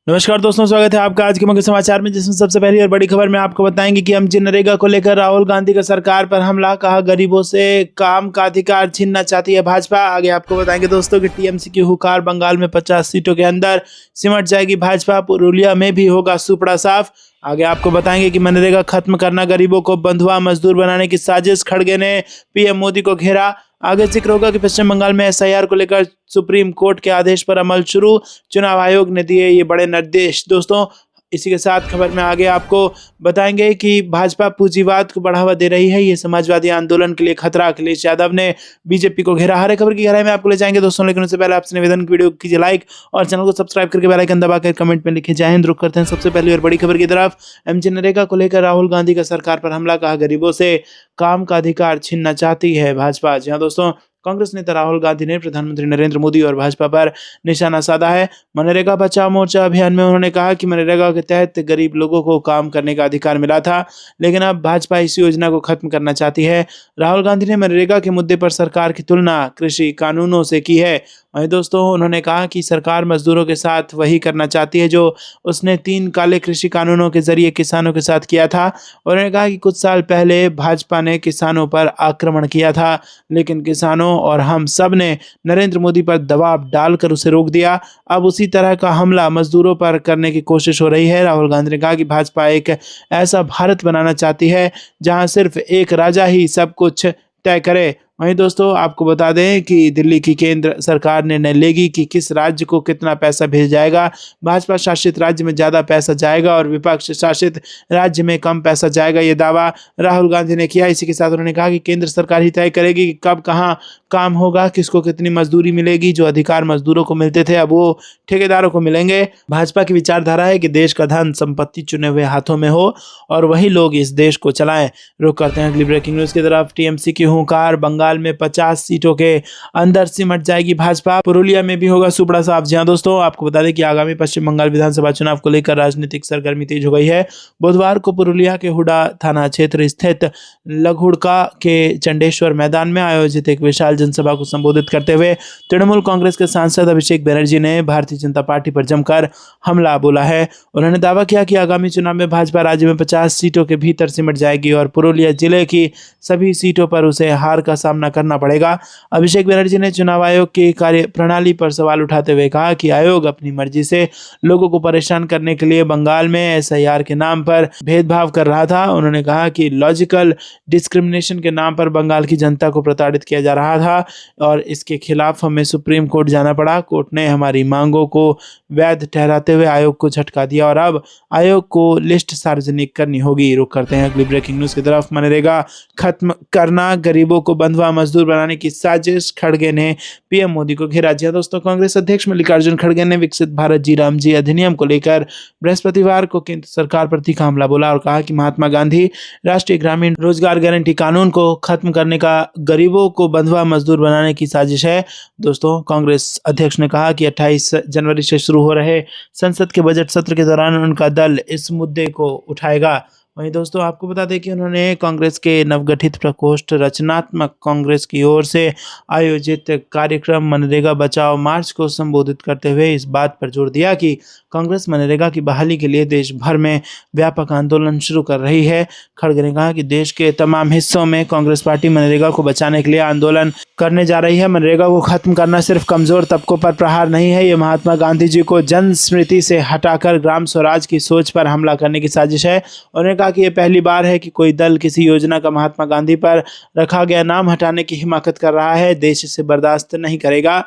नमस्कार दोस्तों, स्वागत है आपका आज के मुख्य समाचार में, जिसमें सबसे पहली और बड़ी खबर में आपको बताएंगे कि हम मनरेगा को लेकर राहुल गांधी का सरकार पर हमला, कहा गरीबों से काम का अधिकार छीनना चाहती है भाजपा। आगे आपको बताएंगे दोस्तों कि टीएमसी की हुंकार, बंगाल में 50 सीटों के अंदर सिमट जाएगी भाजपा, पुरुलिया में भी होगा सुपड़ा साफ। आगे आपको बताएंगे कि मनरेगा खत्म करना, गरीबों को बंधुआ मजदूर बनाने की साजिश, खड़गे ने पीएम मोदी को घेरा। आगे जिक्र होगा कि पश्चिम बंगाल में एसआईआर को लेकर सुप्रीम कोर्ट के आदेश पर अमल शुरू, चुनाव आयोग ने दिए ये बड़े निर्देश। दोस्तों इसी के साथ खबर में आगे आपको बताएंगे कि भाजपा पूंजीवाद को बढ़ावा दे रही है, ये समाजवादी आंदोलन के लिए खतरा, अखिलेश यादव ने बीजेपी को घेरा। हर खबर की गहराई में आपको ले जाएंगे दोस्तों, लेकिन उससे पहले आपसे निवेदन की वीडियो कीजिए लाइक और चैनल को सब्सक्राइब करके बेल आइकन दबाकर कमेंट में लिखे जय हिंद। रुक करते हैं सबसे पहली और बड़ी खबर की तरफ। मनरेगा को लेकर राहुल गांधी का सरकार पर हमला, कहा गरीबों से काम का अधिकार छीनना चाहती है भाजपा। जी हाँ दोस्तों, कांग्रेस नेता राहुल गांधी ने प्रधानमंत्री नरेंद्र मोदी और भाजपा पर निशाना साधा है। मनरेगा बचाओ मोर्चा अभियान में उन्होंने कहा कि मनरेगा के तहत गरीब लोगों को काम करने का अधिकार मिला था, लेकिन अब भाजपा इस योजना को खत्म करना चाहती है। राहुल गांधी ने मनरेगा के मुद्दे पर सरकार की तुलना कृषि कानूनों से की है। वहीं दोस्तों उन्होंने कहा कि सरकार मजदूरों के साथ वही करना चाहती है जो उसने 3 काले कृषि कानूनों के जरिए किसानों के साथ किया था। उन्होंने कहा कि कुछ साल पहले भाजपा ने किसानों पर आक्रमण किया था, लेकिन किसानों और हम सब ने नरेंद्र मोदी पर दबाव डालकर उसे रोक दिया। अब उसी तरह का हमला मजदूरों पर करने की कोशिश हो रही है। राहुल गांधी ने कहा कि भाजपा एक ऐसा भारत बनाना चाहती है जहां सिर्फ एक राजा ही सब कुछ तय करे। वहीं दोस्तों आपको बता दें कि दिल्ली की केंद्र सरकार निर्णय लेगी कि किस राज्य को कितना पैसा भेजा जाएगा। भाजपा शासित राज्य में ज़्यादा पैसा जाएगा और विपक्ष शासित राज्य में कम पैसा जाएगा, ये दावा राहुल गांधी ने किया। इसी के साथ उन्होंने कहा कि केंद्र सरकार ही तय करेगी कि कब कहाँ काम होगा, किसको कितनी मजदूरी मिलेगी। जो अधिकार मजदूरों को मिलते थे अब वो ठेकेदारों को मिलेंगे। भाजपा की विचारधारा है कि देश का धन संपत्ति चुने हुए हाथों में हो और वही लोग इस देश को चलाएं। रुक करते हैं अगली ब्रेकिंग न्यूज की तरफ। टीएमसी की हुंकार, बंगाल में 50 सीटों के अंदर सिमट जाएगी भाजपा, पुरुलिया में भी होगा सुपड़ा साफ। जी हां दोस्तों, आपको बता दें कि आगामी पश्चिम बंगाल विधानसभा चुनाव को लेकर राजनीतिक सरगर्मी तेज हो गई है। बुधवार को पुरुलिया के हुडा थाना क्षेत्र स्थित लघुड़का के चंडेश्वर मैदान में आयोजित एक विशाल जनसभा को संबोधित करते हुए तृणमूल कांग्रेस के सांसद अभिषेक बनर्जी ने भारतीय जनता पार्टी पर जमकर हमला बोला है। उन्होंने दावा किया कि आगामी चुनाव में भाजपा राज्य में 50 सीटों के भीतर सिमट जाएगी और पुरुलिया जिले की सभी सीटों पर उसे हार का सामना करना पड़ेगा। अभिषेक बनर्जी ने चुनाव आयोग की कार्य प्रणाली पर सवाल उठाते हुए कहा कि आयोग अपनी मर्जी से लोगों को परेशान करने के लिए बंगाल में एसआईआर के नाम पर भेदभाव कर रहा था। उन्होंने कहा कि लॉजिकल डिस्क्रिमिनेशन के नाम पर बंगाल की जनता को प्रताड़ित किया जा रहा था और इसके खिलाफ हमें सुप्रीम कोर्ट जाना पड़ा। कोर्ट ने हमारी मांगों को वैध ठहराते हुए आयोग को झटका दिया और अब आयोग को लिस्ट सार्वजनिक करनी होगी। रुक करते हैं अगली ब्रेकिंग न्यूज की तरफ। मनरेगा खत्म करना, गरीबों को बंधुआ मजदूर बनाने की साजिश, खड़गे ने पीएम मोदी को घेरा। जी दोस्तों, कांग्रेस अध्यक्ष मल्लिकार्जुन खड़गे ने विकसित भारत जी राम जी अधिनियम को लेकर बृहस्पतिवार को केंद्र सरकार पर तीखा हमला बोला और कहा कि महात्मा गांधी राष्ट्रीय ग्रामीण रोजगार गारंटी कानून को खत्म करने का गरीबों को बंधुआ मजदूर बनाने की साजिश है। दोस्तों कांग्रेस अध्यक्ष ने कहा कि 28 जनवरी से शुरू हो रहे संसद के बजट सत्र के दौरान उनका दल इस मुद्दे को उठाएगा। वहीं दोस्तों आपको बता दें कि उन्होंने कांग्रेस के नवगठित प्रकोष्ठ रचनात्मक कांग्रेस की ओर से आयोजित कार्यक्रम मनरेगा बचाओ मार्च को संबोधित करते हुए इस बात पर जोर दिया कि कांग्रेस मनरेगा की बहाली के लिए देश भर में व्यापक आंदोलन शुरू कर रही है। खड़गे ने कहा कि देश के तमाम हिस्सों में कांग्रेस पार्टी मनरेगा को बचाने के लिए आंदोलन करने जा रही है। मनरेगा को खत्म करना सिर्फ कमजोर तबकों पर प्रहार नहीं है, ये महात्मा गांधी जी को जन स्मृति से हटाकर ग्राम स्वराज की सोच पर हमला करने की साजिश है। उन्होंने कहा कि यह पहली बार है कि कोई दल किसी योजना का महात्मा गांधी पर रखा गया नाम हटाने की हिमाकत कर रहा है, देश इसे बर्दाश्त नहीं करेगा।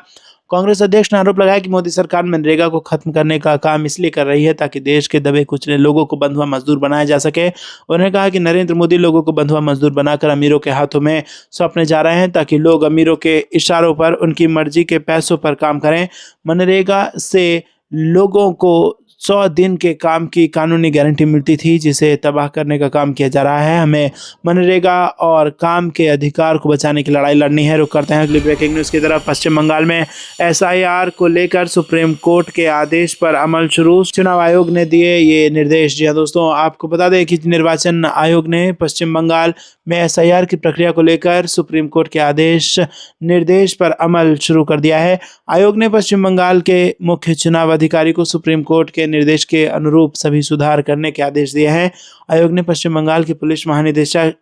कांग्रेस अध्यक्ष ने आरोप लगाया कि मोदी सरकार मनरेगा को खत्म करने का काम इसलिए कर रही है ताकि देश के दबे कुचले लोगों को बंधुआ मजदूर बनाया जा सके। उन्होंने कहा कि नरेंद्र मोदी लोगों को बंधुआ मजदूर बनाकर अमीरों के हाथों में सौंपने जा रहे हैं ताकि लोग अमीरों के इशारों पर उनकी मर्जी के पैसों पर काम करें। मनरेगा से लोगों को 100 दिन के काम की कानूनी गारंटी मिलती थी, जिसे तबाह करने का काम किया जा रहा है। हमें मनरेगा और काम के अधिकार को बचाने की लड़ाई लड़नी है। रुक करते हैं अगली ब्रेकिंग न्यूज़ की तरफ। पश्चिम बंगाल में एसआईआर को लेकर सुप्रीम कोर्ट के आदेश पर अमल शुरू, चुनाव आयोग ने दिए ये निर्देश। जी हाँ दोस्तों, आपको बता दें कि निर्वाचन आयोग ने पश्चिम बंगाल में एसआईआर की प्रक्रिया को लेकर सुप्रीम कोर्ट के आदेश निर्देश पर अमल शुरू कर दिया है। आयोग ने पश्चिम बंगाल के मुख्य चुनाव अधिकारी को सुप्रीम कोर्ट के निर्देश के अनुरूप सभी सुधार करने के आदेश दिए हैं। आयोग ने पश्चिम बंगाल के पुलिस महानिदेशक,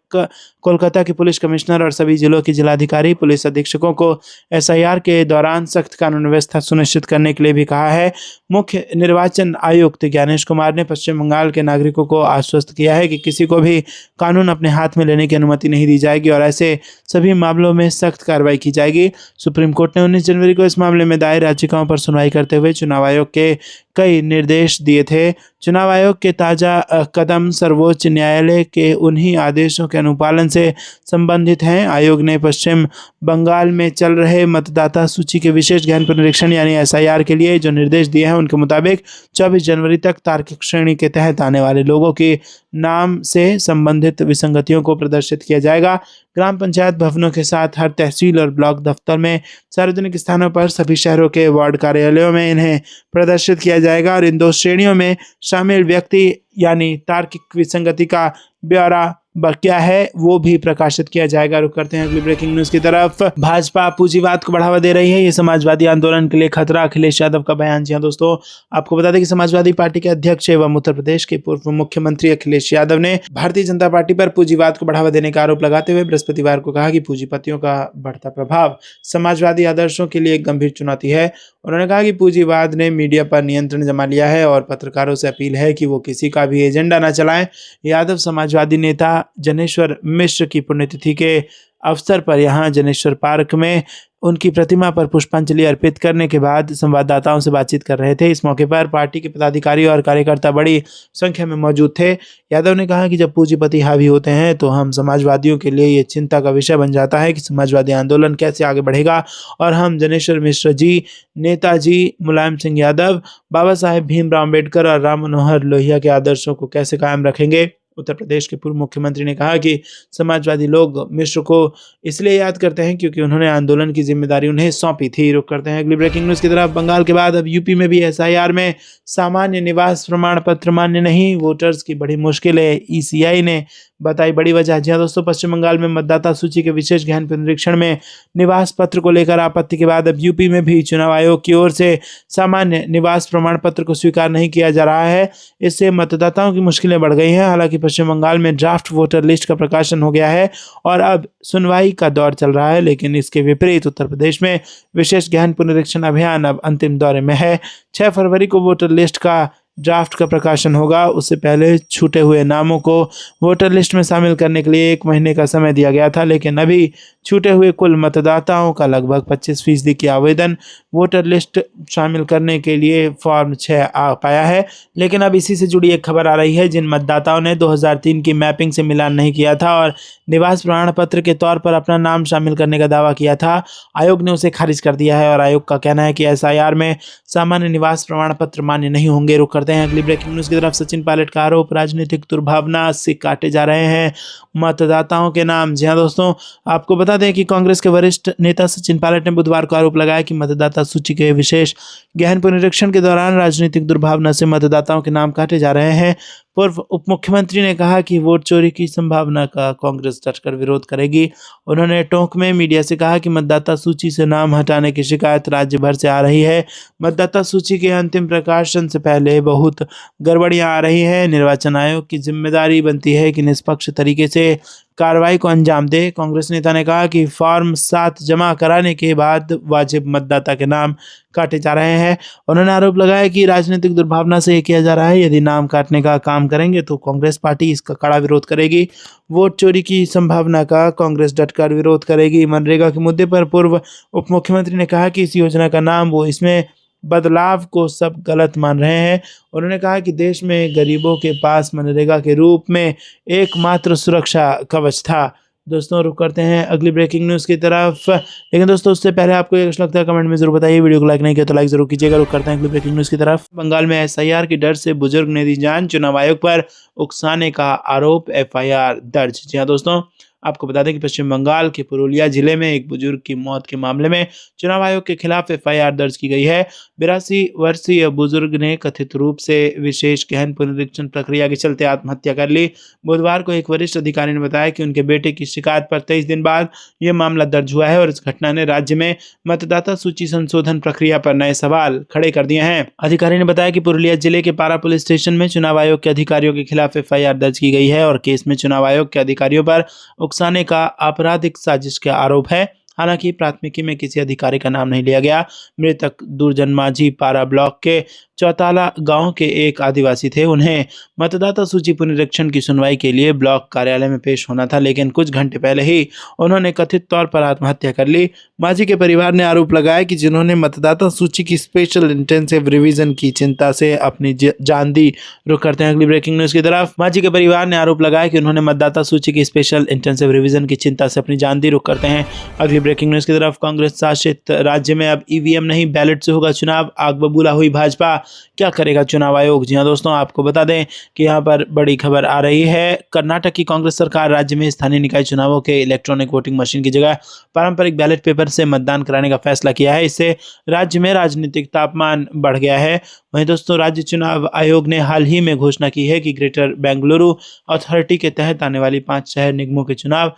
कोलकाता के पुलिस कमिश्नर और सभी जिलों के जिलाधिकारी, पुलिस अधीक्षकों को एसआईआर के दौरान सख्त कानून व्यवस्था सुनिश्चित करने के लिए भी कहा है। मुख्य निर्वाचन आयुक्त ज्ञानेश कुमार ने पश्चिम बंगाल के नागरिकों को आश्वस्त किया है कि किसी को भी कानून अपने हाथ में लेने की अनुमति नहीं दी जाएगी और ऐसे सभी मामलों में सख्त कार्रवाई की जाएगी। सुप्रीम कोर्ट ने 19 जनवरी को इस मामले में दायर याचिकाओं पर सुनवाई करते हुए चुनाव आयोग के कई निर्देश दिए थे। चुनाव आयोग के ताजा कदम सर्वोच्च न्यायालय के उन्हीं आदेशों के अनुपालन से संबंधित हैं। आयोग ने पश्चिम बंगाल में चल रहे मतदाता सूची के विशेष गहन पुनरीक्षण यानी एसआईआर के लिए जो निर्देश दिए हैं उनके मुताबिक 24 जनवरी तक तार्किक श्रेणी के तहत आने वाले लोगों के नाम से संबंधित विसंगतियों को प्रदर्शित किया जाएगा। ग्राम पंचायत भवनों के साथ हर तहसील और ब्लॉक दफ्तर में, सार्वजनिक स्थानों पर, सभी शहरों के वार्ड कार्यालयों में इन्हें प्रदर्शित किया जाएगा और इन 2 श्रेणियों में शामिल व्यक्ति यानी तार्किक विसंगति का ब्यौरा क्या है वो भी प्रकाशित किया जाएगा। रुक करते हैं अगली ब्रेकिंग न्यूज की तरफ। भाजपा पूंजीवाद को बढ़ावा दे रही है, ये समाजवादी आंदोलन के लिए खतरा, अखिलेश यादव का बयान। जी हां दोस्तों, आपको बता दें कि समाजवादी पार्टी के अध्यक्ष एवं उत्तर प्रदेश के पूर्व मुख्यमंत्री अखिलेश यादव ने भारतीय जनता पार्टी पर पूंजीवाद को बढ़ावा देने का आरोप लगाते हुए बृहस्पतिवार को कहा कि पूंजीपतियों का बढ़ता प्रभाव समाजवादी आदर्शों के लिए एक गंभीर चुनौती है। उन्होंने कहा कि पूंजीवाद ने मीडिया पर नियंत्रण जमा लिया है और पत्रकारों से अपील है कि वो किसी का भी एजेंडा न चलाएं। यादव समाजवादी नेता जनेश्वर मिश्र की पुण्यतिथि के अवसर पर यहां जनेश्वर पार्क में उनकी प्रतिमा पर पुष्पांजलि अर्पित करने के बाद संवाददाताओं से बातचीत कर रहे थे। इस मौके पर पार्टी के पदाधिकारी और कार्यकर्ता बड़ी संख्या में मौजूद थे। यादव ने कहा कि जब पूंजीपति हावी होते हैं तो हम समाजवादियों के लिए ये चिंता का विषय बन जाता है कि समाजवादी आंदोलन कैसे आगे बढ़ेगा और हम जनेश्वर मिश्र जी, नेताजी मुलायम सिंह यादव, बाबा साहेब भीमराव अम्बेडकर और राम मनोहर लोहिया के आदर्शों को कैसे कायम रखेंगे। उत्तर प्रदेश के पूर्व मुख्यमंत्री ने कहा कि समाजवादी लोग मिश्र को इसलिए याद करते हैं क्योंकि उन्होंने आंदोलन की जिम्मेदारी उन्हें सौंपी थी। रुक करते हैं अगली ब्रेकिंग न्यूज की तरफ। बंगाल के बाद अब यूपी में भी एसआईआर में सामान्य निवास प्रमाण पत्र मान्य नहीं, वोटर्स की बड़ी मुश्किलें, ईसीआई ने बताई बड़ी वजह। जी हां दोस्तों, पश्चिम बंगाल में मतदाता सूची के विशेष गहन पुनरीक्षण में निवास पत्र को लेकर आपत्ति के बाद अब यूपी में भी चुनाव आयोग की ओर से सामान्य निवास प्रमाण पत्र को स्वीकार नहीं किया जा रहा है। इससे मतदाताओं की मुश्किलें बढ़ गई हैं। हालांकि पश्चिम बंगाल में ड्राफ्ट वोटर लिस्ट का प्रकाशन हो गया है और अब सुनवाई का दौर चल रहा है, लेकिन इसके विपरीत उत्तर प्रदेश में विशेष गहन पुनरीक्षण अभियान अब अंतिम दौरे में है। 6 फरवरी को वोटर लिस्ट का ड्राफ्ट का प्रकाशन होगा। उससे पहले छूटे हुए नामों को वोटर लिस्ट में शामिल करने के लिए 1 महीने का समय दिया गया था, लेकिन अभी छूटे हुए कुल मतदाताओं का लगभग 25% की आवेदन वोटर लिस्ट शामिल करने के लिए फॉर्म 6 आ पाया है। लेकिन अब इसी से जुड़ी एक खबर आ रही है, जिन मतदाताओं ने 2003 की मैपिंग से मिलान नहीं किया था और निवास प्रमाण पत्र के तौर पर अपना नाम शामिल करने का दावा किया था, आयोग ने उसे खारिज कर दिया है और आयोग का कहना है कि एसआईआर में सामान्य निवास प्रमाण पत्र मान्य नहीं होंगे। रुक करते हैं अगली ब्रेकिंग न्यूज की तरफ। सचिन पायलट का आरोप, राजनीतिक दुर्भावना से काटे जा रहे हैं मतदाताओं के नाम। जी हां दोस्तों, आपको बता दें कि कांग्रेस के वरिष्ठ नेता सचिन पायलट ने बुधवार को आरोप लगाया कि मतदाता सूची के विशेष गहन पुनरीक्षण के दौरान राजनीतिक दुर्भावना से मतदाताओं के नाम काटे जा रहे हैं। पूर्व उप मुख्यमंत्री ने कहा कि वोट चोरी की संभावना का कांग्रेस डटकर विरोध करेगी। उन्होंने टोंक में मीडिया से कहा कि मतदाता सूची से नाम हटाने की शिकायत राज्य भर से आ रही है। मतदाता सूची के अंतिम प्रकाशन से पहले बहुत गड़बड़ियां आ रही है। निर्वाचन आयोग की जिम्मेदारी बनती है कि निष्पक्ष तरीके से कार्रवाई को अंजाम दे। कांग्रेस नेता ने कहा कि फॉर्म 7 जमा कराने के बाद वाजिब मतदाता के नाम काटे जा रहे हैं। उन्होंने आरोप लगाया कि राजनीतिक दुर्भावना से ये किया जा रहा है। यदि नाम काटने का काम करेंगे तो कांग्रेस पार्टी इसका कड़ा विरोध करेगी। वोट चोरी की संभावना का कांग्रेस डटकर विरोध करेगी। मनरेगा के मुद्दे पर पूर्व उप मुख्यमंत्री ने कहा कि इस योजना का नाम वो इसमें बदलाव को सब गलत मान रहे हैं। उन्होंने कहा कि देश में गरीबों के पास मनरेगा के रूप में एकमात्र सुरक्षा कवच था। दोस्तों, रुक करते हैं अगली ब्रेकिंग न्यूज़ की तरफ। लेकिन दोस्तों, उससे पहले आपको ये लगता है कमेंट में जरूर बताइए। वीडियो को लाइक नहीं किया तो लाइक जरूर कीजिएगा। रुक करते हैं अगली ब्रेकिंग न्यूज़ की तरफ। बंगाल में एसआईआर की डर से बुजुर्ग ने दी जान, चुनाव आयोग पर उकसाने का आरोप, एफआईआर दर्ज। जी हाँ दोस्तों, आपको बता दें कि पश्चिम बंगाल के पुरुलिया जिले में एक बुजुर्ग की मौत के मामले में चुनाव आयोग के खिलाफ एफआईआर दर्ज की गई है। 82 वर्षीय बुजुर्ग ने कथित रूप से विशेष गहन पुनरीक्षण प्रक्रिया के चलते आत्महत्या कर ली। बुधवार को एक वरिष्ठ अधिकारी ने बताया कि उनके बेटे की शिकायत पर 23 दिन बाद यह मामला दर्ज हुआ है और इस घटना ने राज्य में मतदाता सूची संशोधन प्रक्रिया पर नए सवाल खड़े कर दिए हैं। अधिकारी ने बताया कि पुरुलिया जिले के पारा पुलिस स्टेशन में चुनाव आयोग के अधिकारियों के खिलाफ एफआईआर दर्ज की गई है और केस में चुनाव आयोग के अधिकारियों पर उकसाने का आपराधिक साजिश का आरोप है। हालांकि प्राथमिकी में किसी अधिकारी का नाम नहीं लिया गया। मृतक दुर्जन माझी पारा ब्लॉक के चौताला गांव के एक आदिवासी थे। उन्हें मतदाता सूची पुनरीक्षण की सुनवाई के लिए ब्लॉक कार्यालय में पेश होना था, लेकिन कुछ घंटे पहले ही उन्होंने कथित तौर पर आत्महत्या कर ली। माझी के परिवार ने आरोप लगाया कि जिन्होंने मतदाता सूची की स्पेशल इंटेंसिव रिवीजन की चिंता से अपनी जान दी। रुक करते हैं अगली ब्रेकिंग न्यूज की तरफ। माझी के परिवार ने आरोप लगाया कि उन्होंने मतदाता सूची की स्पेशल इंटेंसिव रिवीजन की चिंता से अपनी जान दी। रुक करते हैं अगली ब्रेकिंग न्यूज की तरफ। कांग्रेस शासित राज्य में अब ईवीएम नहीं बैलेट से होगा चुनाव, आग बबूला हुई भाजपा, क्या करेगा चुनाव आयोग। जी हां दोस्तों, आपको बता दें कि यहां पर बड़ी खबर आ रही है। कर्नाटक की कांग्रेस सरकार राज्य में स्थानीय निकाय चुनावों के इलेक्ट्रॉनिक वोटिंग मशीन की जगह पारंपरिक बैलेट पेपर से मतदान कराने का फैसला किया है। इससे राज्य में राजनीतिक तापमान बढ़ गया है। वहीं दोस्तों, राज्य चुनाव आयोग ने हाल ही में घोषणा की है कि ग्रेटर बेंगलुरु अथॉरिटी के तहत आने वाली 5 शहर निगमों के चुनाव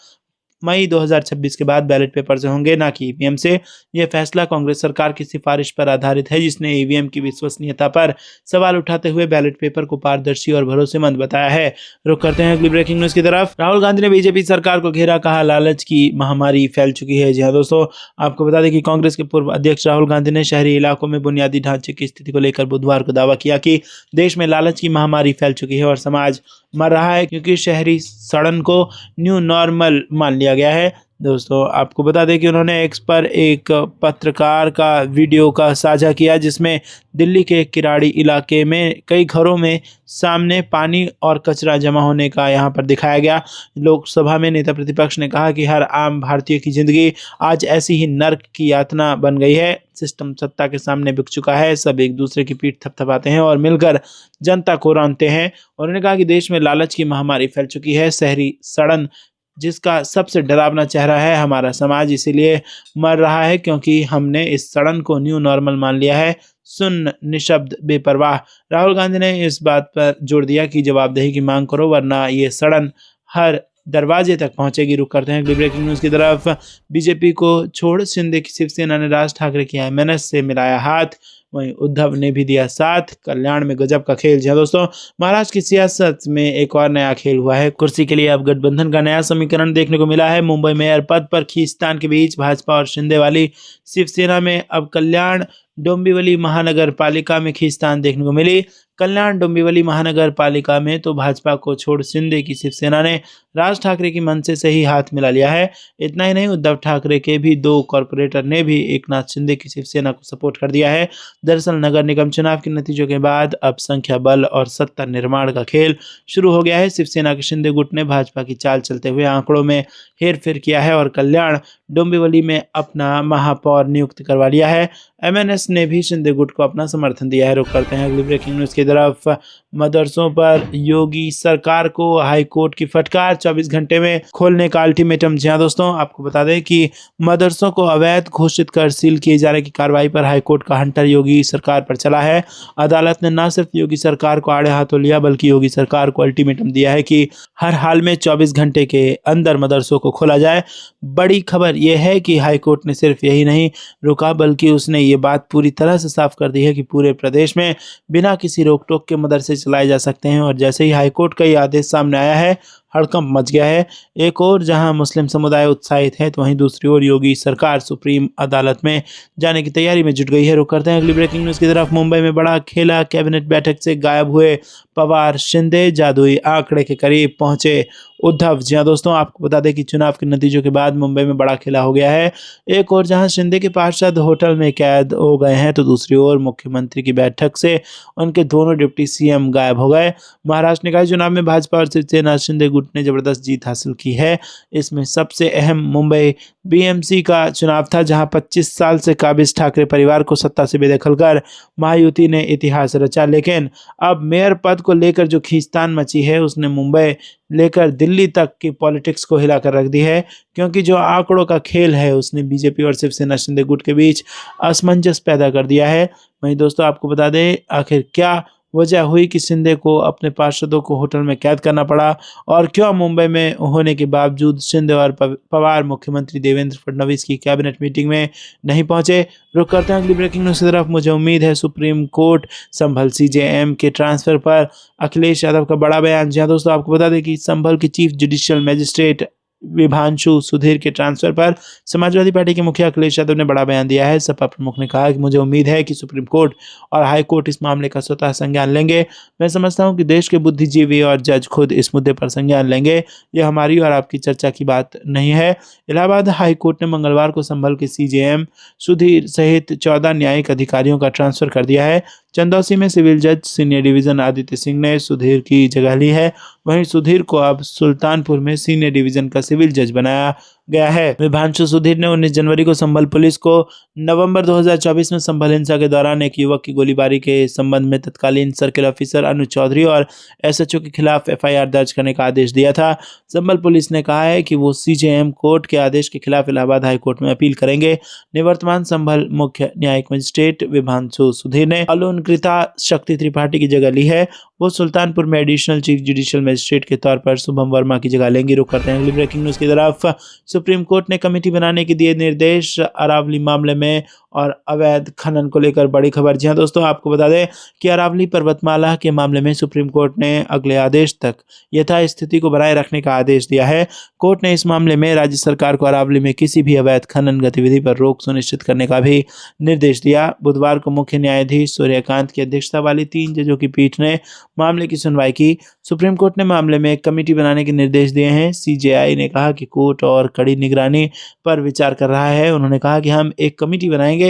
मई 2026 के बाद बैलेट पेपर से होंगे, ना कि ईवीएम से। यह फैसला कांग्रेस सरकार की सिफारिश पर आधारित है, जिसने ईवीएम की विश्वसनीयता पर सवाल उठाते हुए बैलेट पेपर को पारदर्शी और भरोसेमंद बताया है। रुक करते हैं अगली ब्रेकिंग न्यूज की तरफ। राहुल गांधी ने बीजेपी सरकार को घेरा, कहा लालच की महामारी फैल चुकी है। जी हाँ दोस्तों, आपको बता दें कि कांग्रेस के पूर्व अध्यक्ष राहुल गांधी ने शहरी इलाकों में बुनियादी ढांचे की स्थिति को लेकर बुधवार को दावा किया कि देश में लालच की महामारी फैल चुकी है और समाज मर रहा है, क्योंकि शहरी सड़न को न्यू नॉर्मल मान लिया गया है। दोस्तों, आपको बता दें कि उन्होंने एक्स पर एक पत्रकार का वीडियो का साझा किया, जिसमें दिल्ली के किराड़ी इलाके में कई घरों में सामने पानी और कचरा जमा होने का यहां पर दिखाया गया। लोकसभा में नेता प्रतिपक्ष ने कहा कि हर आम भारतीय की जिंदगी आज ऐसी ही नर्क की यातना बन गई है। सिस्टम सत्ता के सामने बिक चुका है, सब एक दूसरे की पीठ थपथपाते हैं और मिलकर जनता को रौंदते हैं। और उन्होंने कहा कि देश में लालच की महामारी फैल चुकी है। शहरी सड़न जिसका सबसे डरावना चेहरा है हमारा समाज, इसीलिए मर रहा है क्योंकि हमने इस सड़न को न्यू नॉर्मल मान लिया है। सुन निशब्द बेपरवाह। राहुल गांधी ने इस बात पर जोर दिया कि जवाबदेही की मांग करो, वरना ये सड़न हर दरवाजे तक पहुंचेगी। रुक करते हैं अगली ब्रेकिंग न्यूज की तरफ। बीजेपी को छोड़ शिंदे की शिवसेना ने राज ठाकरे की एमएनएस से मिलाया हाथ, वहीं उद्धव ने भी दिया साथ। कल्याण में गजब का खेल। जी दोस्तों, महाराष्ट्र की सियासत में एक और नया खेल हुआ है। कुर्सी के लिए अब गठबंधन का नया समीकरण देखने को मिला है। मुंबई मेयर पद पर खींचतान के बीच भाजपा और शिंदे वाली शिवसेना में अब कल्याण डोंबिवली महानगर पालिका में खींचतान देखने को मिली। कल्याण डोंबिवली महानगर पालिका में तो भाजपा को छोड़ शिंदे की शिवसेना ने राज ठाकरे की मनसे से ही हाथ मिला लिया है। इतना ही नहीं, उद्धव ठाकरे के भी 2 कॉरपोरेटर ने भी एकनाथ शिंदे की शिवसेना को सपोर्ट कर दिया है। दरअसल नगर निगम चुनाव के नतीजों के बाद अब संख्या बल और सत्ता निर्माण का खेल शुरू हो गया है। शिवसेना के शिंदे गुट ने भाजपा की चाल चलते हुए आंकड़ों में हेरफेर किया है और कल्याण डोंबिवली में अपना महापौर नियुक्त करवा लिया है। एमएनएस ने भी शिंदे गुट को अपना समर्थन दिया है। रुक करते हैं अगली ब्रेकिंग न्यूज की तरफ। मदरसों पर योगी सरकार को हाई कोर्ट की फटकार, 24 घंटे में खोलने का अल्टीमेटम। जी हां दोस्तों, आपको बता दें कि मदरसों को अवैध घोषित कर सील किए जाने की कार्रवाई पर हाई कोर्ट का हंटर योगी सरकार पर चला है। अदालत ने न सिर्फ योगी सरकार को आड़े हाथों लिया, बल्कि योगी सरकार को अल्टीमेटम दिया है कि हर हाल में 24 घंटे के अंदर मदरसों को खोला जाए। बड़ी खबर यह है कि हाई कोर्ट ने सिर्फ यही नहीं रुका, बल्कि उसने ये बात पूरी तरह से साफ कर दी है कि पूरे प्रदेश में बिना किसी रोक टोक के मदरसे चलाए जा सकते हैं। और जैसे ही हाईकोर्ट का ये आदेश सामने आया है, हड़कंप मच गया है। एक और जहां मुस्लिम समुदाय उत्साहित है, तो वहीं दूसरी ओर योगी सरकार सुप्रीम अदालत में जाने की तैयारी में जुट गई है। रुक करते हैं अगली ब्रेकिंग न्यूज की तरफ। मुंबई में बड़ा खेला, कैबिनेट बैठक से गायब हुए पवार शिंदे, जादुई आंकड़े के करीब पहुंचे उद्धव। जी हां दोस्तों, आपको बता दें कि चुनाव के नतीजों के बाद मुंबई में बड़ा खेला हो गया है। एक और जहां शिंदे के पार्षद होटल में कैद हो गए हैं, तो दूसरी ओर मुख्यमंत्री की बैठक से उनके दोनों डिप्टी सीएम गायब हो गए। महाराष्ट्र निकाय चुनाव में भाजपा और शिवसेना शिंदे गुट ने जबरदस्त जीत हासिल की है। इसमें सबसे अहम मुंबई बीएमसी का चुनाव था, जहां 25 साल से काबिज ठाकरे परिवार को सत्ता से बेदखल कर महायुति ने इतिहास रचा। लेकिन अब मेयर पद को लेकर जो खींचतान मची है, उसने मुंबई लेकर दिल्ली तक की पॉलिटिक्स को हिलाकर रख दी है, क्योंकि जो आंकड़ों का खेल है उसने बीजेपी और शिवसेना शिंदे गुट के बीच असमंजस पैदा कर दिया है। वहीं दोस्तों आपको बता दें आखिर क्या वजह हुई कि शिंदे को अपने पार्षदों को होटल में कैद करना पड़ा, और क्यों मुंबई में होने के बावजूद शिंदे और पवार मुख्यमंत्री देवेंद्र फडणवीस की कैबिनेट मीटिंग में नहीं पहुंचे। रुक करते हैं अगली ब्रेकिंग न्यूज़ की तरफ। मुझे उम्मीद है सुप्रीम कोर्ट संभल सीजेएम के ट्रांसफर पर अखिलेश यादव का बड़ा बयान। जी हाँ दोस्तों आपको बता दें कि संभल के chief judicial magistrate Vibhanshu Sudhir के ट्रांसफर पर समाजवादी पार्टी के मुखिया अखिलेश यादव ने बड़ा बयान दिया है। सपा प्रमुख ने कहा कि मुझे उम्मीद है कि सुप्रीम कोर्ट और हाई कोर्ट इस मामले का स्वतः संज्ञान लेंगे। मैं समझता हूं कि देश के बुद्धिजीवी और जज खुद इस मुद्दे पर संज्ञान लेंगे। यह हमारी और आपकी चर्चा की बात नहीं है। इलाहाबाद हाई कोर्ट ने मंगलवार को संभल के सीजेएम सुधीर सहित 14 न्यायिक अधिकारियों का ट्रांसफर कर दिया है। चंदौसी में सिविल जज सीनियर डिवीजन आदित्य सिंह ने सुधीर की जगह ली है। वहीं सुधीर को अब सुल्तानपुर में सीनियर डिवीजन का सिविल जज बनाया गया है। विभांशु सुधीर ने 19 जनवरी को संभल पुलिस को नवंबर 2024 में संभल हिंसा के दौरान एक युवक की गोलीबारी के संबंध में तत्कालीन सर्किल ऑफिसर अनुज चौधरी और एसएचओ के खिलाफ एफआईआर दर्ज करने का आदेश दिया था। संभल पुलिस ने कहा है कि वो सीजेएम कोर्ट के आदेश के खिलाफ इलाहाबाद हाई कोर्ट में अपील करेंगे। निवर्तमान संभल मुख्य न्यायिक मजिस्ट्रेट विभांशु सुधीर ने अलुनकृता शक्ति त्रिपाठी की जगह ली है। वो सुल्तानपुर में एडिशनल चीफ जुडिशियल मजिस्ट्रेट के तौर पर शुभम वर्मा की जगह लेंगे। रुक करते हैं अगली ब्रेकिंग न्यूज़ की तरफ। सुप्रीम कोर्ट ने कमेटी बनाने के दिए निर्देश अरावली मामले में और अवैध खनन को लेकर बड़ी खबर। जी हाँ दोस्तों आपको बता दें कि अरावली पर्वतमाला के मामले में सुप्रीम कोर्ट ने अगले आदेश तक यथास्थिति को बनाए रखने का आदेश दिया है। कोर्ट ने इस मामले में राज्य सरकार को अरावली में किसी भी अवैध खनन गतिविधि पर रोक सुनिश्चित करने का भी निर्देश दिया। बुधवार को मुख्य न्यायाधीश सूर्यकांत की अध्यक्षता वाली 3 जजों की पीठ ने मामले की सुनवाई की। सुप्रीम कोर्ट ने मामले में एक कमेटी बनाने के निर्देश दिए हैं। सीजेआई ने कहा कि कोर्ट और कड़ी निगरानी पर विचार कर रहा है। उन्होंने कहा कि हम एक कमेटी बनाएंगे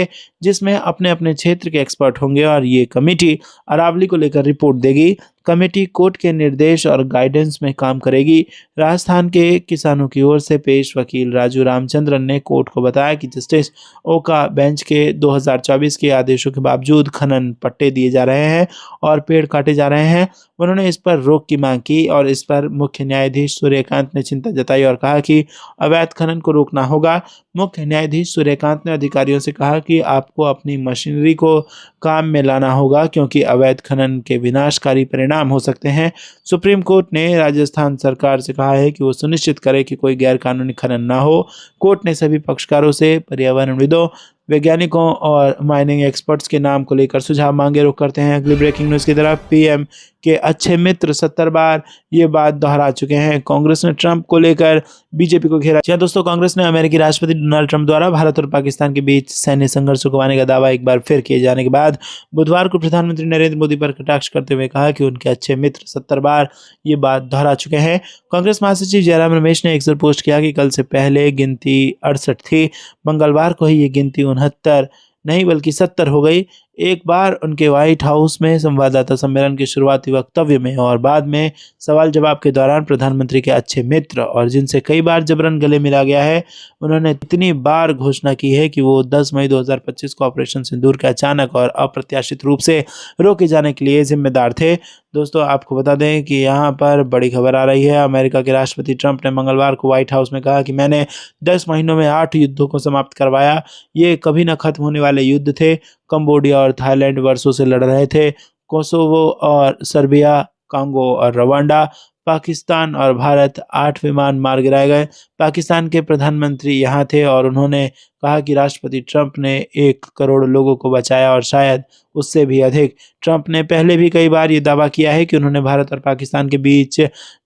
जिसमें अपने अपने क्षेत्र के एक्सपर्ट होंगे और ये कमेटी अरावली को लेकर रिपोर्ट देगी। कमेटी कोर्ट के निर्देश और गाइडेंस में काम करेगी। राजस्थान के किसानों की ओर से पेश वकील राजू रामचंद्रन ने कोर्ट को बताया कि जस्टिस ओका बेंच के 2024 के आदेशों के बावजूद खनन पट्टे दिए जा रहे हैं और पेड़ काटे जा रहे हैं। उन्होंने इस पर रोक की मांग की और इस पर मुख्य न्यायाधीश सूर्यकांत ने चिंता जताई और कहा कि अवैध खनन को रोकना होगा। मुख्य न्यायाधीश सूर्यकांत ने अधिकारियों से कहा कि आपको अपनी मशीनरी को काम में लाना होगा, क्योंकि अवैध खनन के विनाशकारी परिणाम हो सकते हैं। सुप्रीम कोर्ट ने राजस्थान सरकार से कहा है कि वो सुनिश्चित करे कि कोई गैरकानूनी खनन ना हो। कोर्ट ने सभी पक्षकारों से पर्यावरणविदों, वैज्ञानिकों और माइनिंग एक्सपर्ट्स के नाम को लेकर सुझाव मांगे। रुक करते हैं अगली ब्रेकिंग न्यूज़ की तरफ। पीएम के अच्छे मित्र 70 बार ये बात दोहरा चुके हैं। कांग्रेस ने ट्रंप को लेकर बीजेपी को घेरा। जी दोस्तों कांग्रेस ने अमेरिकी राष्ट्रपति डोनाल्ड ट्रंप द्वारा भारत और पाकिस्तान के बीच सैन्य संघर्ष रुकवाने का दावा एक बार फिर किए जाने के बाद बुधवार को प्रधानमंत्री नरेंद्र मोदी पर कटाक्ष करते हुए कहा कि उनके अच्छे मित्र 70 बार ये बात दोहरा चुके हैं। कांग्रेस महासचिव जयराम रमेश ने एक पोस्ट किया कि कल से पहले गिनती 68 थी, मंगलवार को ही ये गिनती 69 नहीं बल्कि 70 हो गई। एक बार उनके व्हाइट हाउस में संवाददाता सम्मेलन के शुरुआती वक्तव्य में और बाद में सवाल जवाब के दौरान प्रधानमंत्री के अच्छे मित्र और जिनसे कई बार जबरन गले मिला गया है, उन्होंने इतनी बार घोषणा की है कि वो 10 मई 2025 को ऑपरेशन सिंदूर के अचानक और अप्रत्याशित रूप से रोके जाने के लिए जिम्मेदार थे। दोस्तों आपको बता दें कि यहाँ पर बड़ी खबर आ रही है। अमेरिका के राष्ट्रपति ट्रंप ने मंगलवार को व्हाइट हाउस में कहा कि मैंने 10 महीनों में 8 युद्धों को समाप्त करवाया। ये कभी न खत्म होने वाले युद्ध थे। कंबोडिया और थाईलैंड वर्षों से लड़ रहे थे। कोसोवो और सर्बिया, कांगो और रवांडा, पाकिस्तान और भारत 8 विमान मार गिराए गए। पाकिस्तान के प्रधानमंत्री यहाँ थे और उन्होंने कहा कि राष्ट्रपति ट्रंप ने 1 करोड़ लोगों को बचाया और शायद उससे भी अधिक। ट्रंप ने पहले भी कई बार ये दावा किया है कि उन्होंने भारत और पाकिस्तान के बीच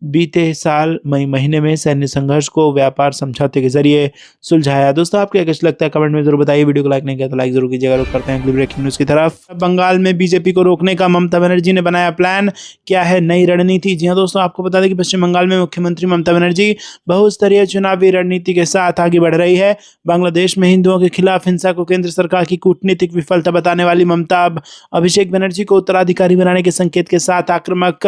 बीते साल मई महीने में सैन्य संघर्ष को व्यापार समझौते के जरिए सुलझाया। दोस्तों आपको क्या लगता है कमेंट में जरूर बताइए। वीडियो को लाइक नहीं किया तो लाइक जरूर कीजिएगा। रुक करते हैं अगली ब्रेकिंग न्यूज़ की तरफ। बंगाल में बीजेपी को रोकने का ममता बनर्जी ने बनाया प्लान। क्या है नई रणनीति? जी हाँ दोस्तों आपको बता दें कि पश्चिम बंगाल में मुख्यमंत्री ममता बनर्जी बहुस्तरीय चुनावी रणनीति के साथ आगे बढ़ रही है। बांग्लादेश में हिंदुओं के खिलाफ हिंसा को केंद्र सरकार की कूटनीतिक विफलता बताने वाली ममता अब अभिषेक बनर्जी को उत्तराधिकारी बनाने के संकेत के साथ आक्रामक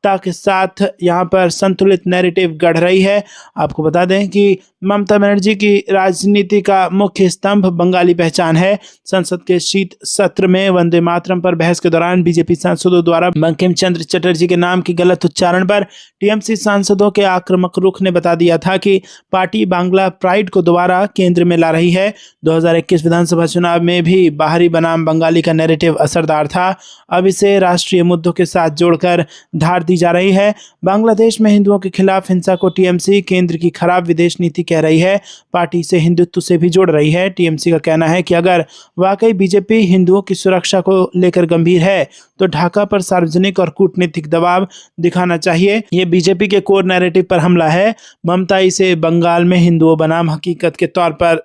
सत्ता के साथ यहाँ पर संतुलित नैरेटिव गढ़ रही है। आपको बता दें कि ममता बनर्जी की राजनीति का मुख्य स्तंभ बंगाली पहचान है। संसद के शीत सत्र में वंदे मातरम पर बहस के दौरान बीजेपी सांसदों द्वारा बंकिम चंद्र चटर्जी के नाम के गलत उच्चारण पर टीएमसी सांसदों के आक्रामक रुख ने बता दिया था कि पार्टी बांग्ला प्राइड को दोबारा केंद्र में ला रही है। 2021 विधानसभा चुनाव में भी बाहरी बनाम बंगाली का नैरेटिव असरदार था। अब इसे राष्ट्रीय मुद्दों के साथ जोड़कर धार दी जा रही है। बांग्लादेश में हिंदुओं के खिलाफ हिंसा को टीएमसी केंद्र की खराब विदेश नीति कह रही है। पार्टी इसे हिंदुत्व से भी जोड़ रही है। टीएमसी का कहना है कि अगर वाकई बीजेपी हिंदुओं की सुरक्षा को लेकर गंभीर है तो ढाका पर सार्वजनिक और कूटनीतिक दबाव दिखाना चाहिए। ये बीजेपी के कोर नैरेटिव पर हमला है। ममता इसे बंगाल में हिंदुओं बनाम हकीकत के तौर पर